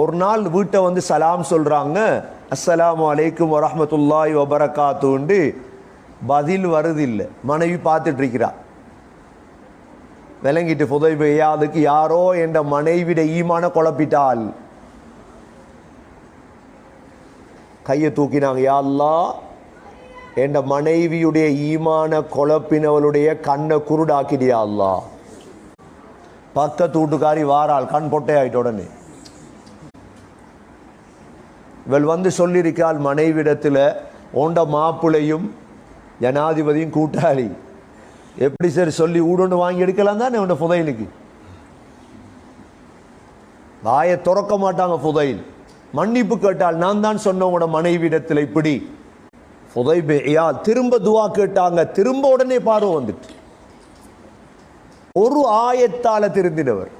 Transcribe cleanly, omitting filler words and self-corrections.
ஒரு நாள் வீட்டை வந்து சலாம் சொல்றாங்க, அஸ்ஸலாமு அலைக்கும் வரஹ்மத்துல்லாஹி வபரகாத்துண்டு. பதில் வருது இல்லை. மனைவி பார்த்துட்டு இருக்கிறா. விளங்கிட்டு ஃபுதைல் அதுக்கு யாரோ என்ற மனைவிட ஈமான குழப்பிட்டால் கையை தூக்கினாங்க. யா அல்லாஹ், என்ற மனைவியுடைய ஈமான குழப்பினவளுடைய கண்ணை குருடாக்கிடியா அல்லாஹ். பக்கத்து வீட்டுக்காரி வாராள், கண் பொட்டை ஆயிட்ட உடனே இவள் வந்து சொல்லியிருக்காள் மனைவிடத்தில், ஓண்ட மாப்பிள்ளையும் ஜனாதிபதியும் கூட்டாளி, எப்படி சரி சொல்லி ஊடுண்டு வாங்கி எடுக்கலாம் தானே உண்ட ஃபுதைலுக்கு. வாயை துறக்க மாட்டாங்க ஃபுதைல். மன்னிப்பு கேட்டால், நான் தான் சொன்ன உங்களோட மனைவிடத்தில் இப்படி. ஃபுதைல் திரும்ப துவா கேட்டாங்க. திரும்ப உடனே பார்வை வந்துட்டு ஒரு ஆயத்தால திருந்தினவர்.